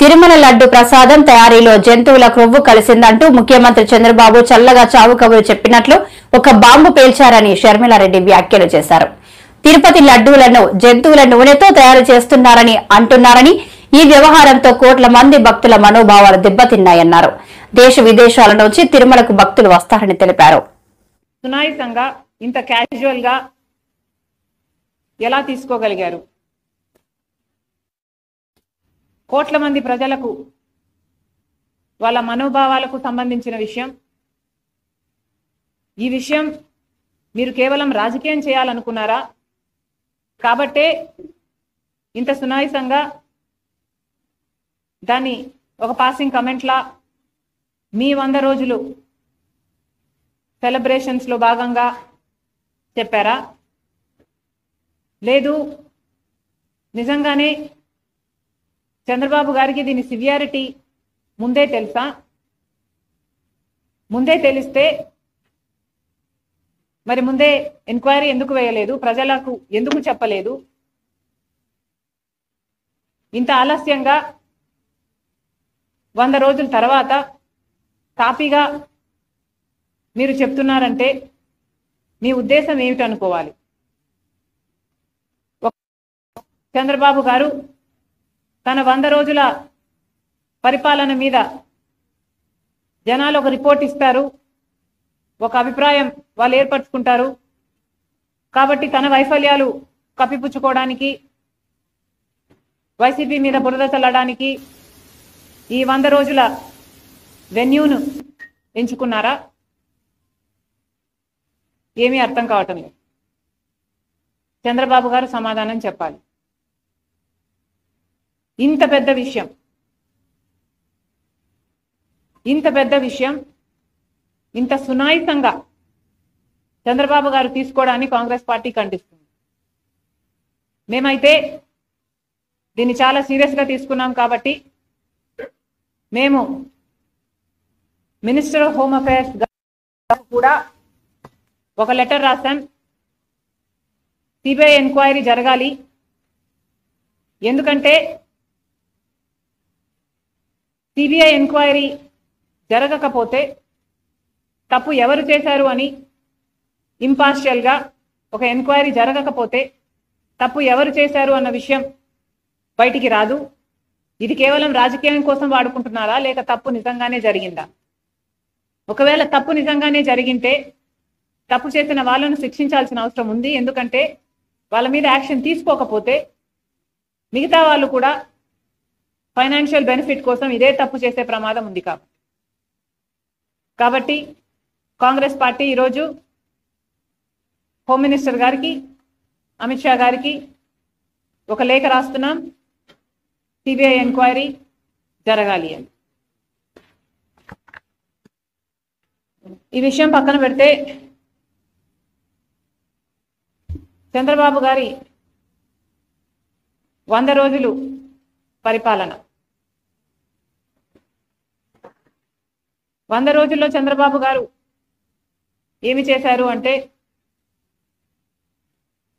తిరుమల లడ్డు ప్రసాదం తయారీలో జంతువుల క్రొవ్వు కలిసిందంటూ ముఖ్యమంత్రి చంద్రబాబు చల్లగా చావు కబురు చెప్పినట్లు ఒక బాంబు పేల్చారని షర్మిలారెడ్డి వ్యాఖ్యలు చేశారు. తిరుపతి లడ్డూలను జంతువుల నూనెతో తయారు చేస్తున్నారని అంటున్నారని, ఈ వ్యవహారంతో కోట్ల మంది భక్తుల మనోభావాలు దెబ్బతిన్నాయన్నారు. దేశ విదేశాల నుంచి తిరుమలకు భక్తులు వస్తారని తెలిపారు. సునాయసంగా ఇంత క్యాజువల్ గా ఎలా తీసుకోగలిగారు? కోట్ల మంది ప్రజలకు వాళ్ళ మనోభావాలకు సంబంధించిన విషయం. ఈ విషయం మీరు కేవలం రాజకీయం చేయాలనుకున్నారా? కాబట్టే ఇంత సునాయసంగా దాన్ని ఒక పాసింగ్ కమెంట్లా మీ 100 రోజులు సెలబ్రేషన్స్ లో భాగంగా చెప్పారా? లేదు, నిజంగానే చంద్రబాబు గారికి దీని సివియారిటీ ముందే తెలుసా? ముందే తెలిస్తే మరి ముందే ఎంక్వైరీ ఎందుకు వేయలేదు? ప్రజలకు ఎందుకు చెప్పలేదు? ఇంత ఆలస్యంగా 100 రోజుల తర్వాత తాపీగా మీరు చెప్తున్నారంటే మీ ఉద్దేశం ఏమిటనుకోవాలి? చంద్రబాబు గారు తన 100 రోజుల పరిపాలన మీద జనాలు ఒక రిపోర్ట్ ఇస్తారు, ఒక అభిప్రాయం వాళ్ళు ఏర్పరచుకుంటారు. కాబట్టి తన వైఫల్యాలు కప్పిపుచ్చుకోవడానికి, వైసీపీ మీద బురద చల్లడానికి ఈ 100 రోజుల వెన్యూను ఎంచుకున్నారా? ఏమీ అర్థం కావటం లేదు. చంద్రబాబు గారు సమాధానం చెప్పాలి. ఇంత పెద్ద విషయం ఇంత సునాయసంగా చంద్రబాబు గారు తీసుకోవడాన్ని కాంగ్రెస్ పార్టీ ఖండిస్తుంది. మేమైతే దీన్ని చాలా సీరియస్ గా తీసుకున్నాం. కాబట్టి మేము మినిస్టర్ ఆఫ్ హోమ్ అఫైర్స్ కూడా ఒక లెటర్ రాశాం. సిబిఐ ఎంక్వైరీ జరగాలి. ఎందుకంటే సిబిఐ ఎంక్వైరీ జరగకపోతే తప్పు ఎవరు చేశారు అని ఇంపార్షియల్ గా ఒక ఎంక్వైరీ జరగకపోతే తప్పు ఎవరు చేశారు అన్న విషయం బయటికి రాదు. ఇది కేవలం రాజకీయం కోసం వాడుకుంటున్నారా, లేక తప్పు నిజంగానే జరిగిందా? ఒకవేళ తప్పు నిజంగానే జరిగింటే తప్పు చేసిన వాళ్ళను శిక్షించాల్సిన అవసరం ఉంది. ఎందుకంటే వాళ్ళ మీద యాక్షన్ తీసుకోకపోతే మిగతా వాళ్ళు కూడా ఫైనాన్షియల్ బెనిఫిట్ కోసం ఇదే తప్పు చేసే ప్రమాదం ఉంది. కాబట్టి కాంగ్రెస్ పార్టీ ఈరోజు హోమ్ మినిస్టర్ గారికి, అమిత్ షా గారికి ఒక లేఖ రాస్తున్నాం. సిబిఐ ఎంక్వైరీ జరగాలి అని. ఈ విషయం పక్కన పెడితే చంద్రబాబు గారి 100 రోజులు పరిపాలన, 100 రోజుల్లో చంద్రబాబు గారు ఏమి చేశారు అంటే,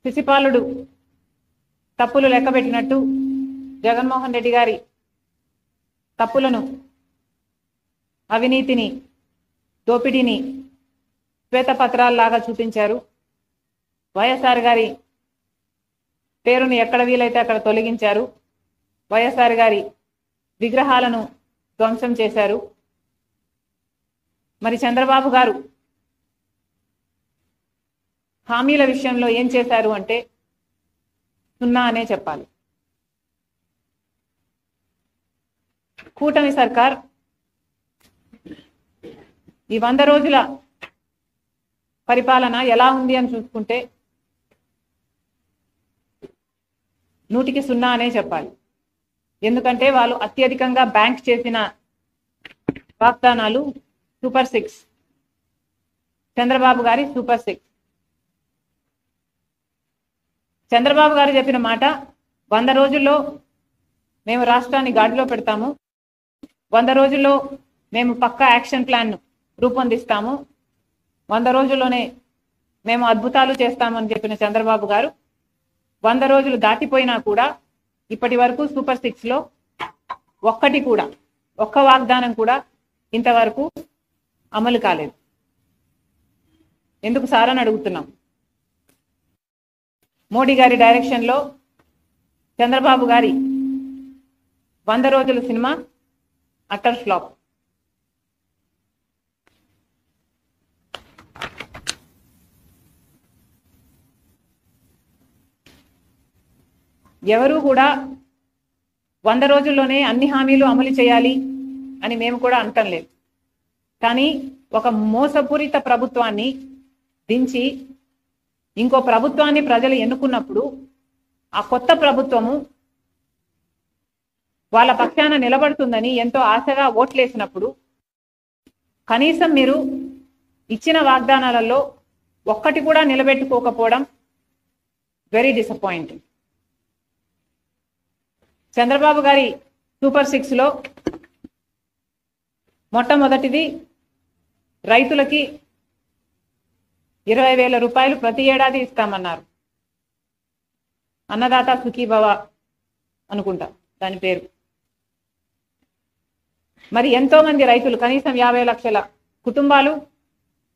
శిశుపాలుడు తప్పులు లెక్కబెట్టినట్టు జగన్మోహన్ రెడ్డి గారి తప్పులను, అవినీతిని, దోపిడీని శ్వేతపత్రాల్లాగా చూపించారు. వైఎస్ఆర్ గారి పేరును ఎక్కడ వీలైతే అక్కడ తొలగించారు. వైఎస్ఆర్ గారి విగ్రహాలను ధ్వంసం చేశారు. మరి చంద్రబాబు గారు హామీల విషయంలో ఏం చేశారు అంటే సున్నా అనే చెప్పాలి. కూటమి సర్కార్ ఈ 100 రోజుల పరిపాలన ఎలా ఉంది అని చూసుకుంటే 100కి 0 అనే చెప్పాలి. ఎందుకంటే వాళ్ళు అత్యధికంగా బ్యాంక్ చేసిన వాగ్దానాలు సూపర్ 6, చంద్రబాబు గారి సూపర్ 6. చంద్రబాబు గారు చెప్పిన మాట, 100 రోజుల్లో మేము రాష్ట్రాన్ని గాడిలో పెడతాము, 100 రోజుల్లో మేము పక్కా యాక్షన్ ప్లాన్ రూపొందిస్తాము, 100 రోజుల్లోనే మేము అద్భుతాలు చేస్తామని చెప్పిన చంద్రబాబు గారు 100 రోజులు దాటిపోయినా కూడా ఇప్పటి వరకు సూపర్ 6 లో ఒక్క వాగ్దానం కూడా ఇంతవరకు అమలు కాలేదు. ఎందుకు సార్ అని అడుగుతున్నాం. మోడీ గారి డైరెక్షన్లో చంద్రబాబు గారి 100 రోజుల సినిమా అట్టర్ ఫ్లాప్. ఎవరు కూడా 100 రోజుల్లోనే అన్ని హామీలు అమలు చేయాలి అని మేము కూడా అంటం లేదు. కానీ ఒక మోసపూరిత ప్రభుత్వాన్ని దించి ఇంకో ప్రభుత్వాన్ని ప్రజలు ఎన్నుకున్నప్పుడు ఆ కొత్త ప్రభుత్వము వాళ్ళ పక్షాన నిలబడుతుందని ఎంతో ఆశగా ఓట్లేసినప్పుడు కనీసం మీరు ఇచ్చిన వాగ్దానాలలో ఒక్కటి కూడా నిలబెట్టుకోకపోవడం వెరీ డిసప్పాయింటింగ్. చంద్రబాబు గారి సూపర్ 6లో మొట్టమొదటిది రైతులకి 20,000 రూపాయలు ప్రతి ఏడాది ఇస్తామన్నారు. అన్నదాత సుఖీభవ అనుకుంటా దాని పేరు. మరి ఎంతో మంది రైతులు, కనీసం 50 లక్షల కుటుంబాలు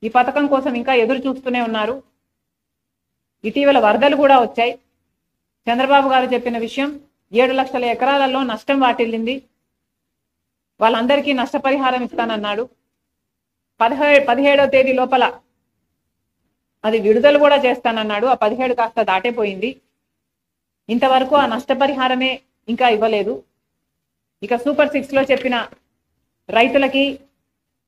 ఈ పథకం కోసం ఇంకా ఎదురు చూస్తూనే ఉన్నారు. ఇటీవల వరదలు కూడా వచ్చాయి. చంద్రబాబు గారు చెప్పిన విషయం 7 లక్షల ఎకరాలలో నష్టం వాటిల్లింది, వాళ్ళందరికీ నష్టపరిహారం ఇస్తానన్నాడు. 17వ తేదీ లోపల అది విడుదల కూడా చేస్తానన్నాడు. ఆ 17 కాస్త దాటిపోయింది. ఇంతవరకు ఆ నష్టపరిహారమే ఇంకా ఇవ్వలేదు. ఇక సూపర్ 6లో చెప్పిన రైతులకి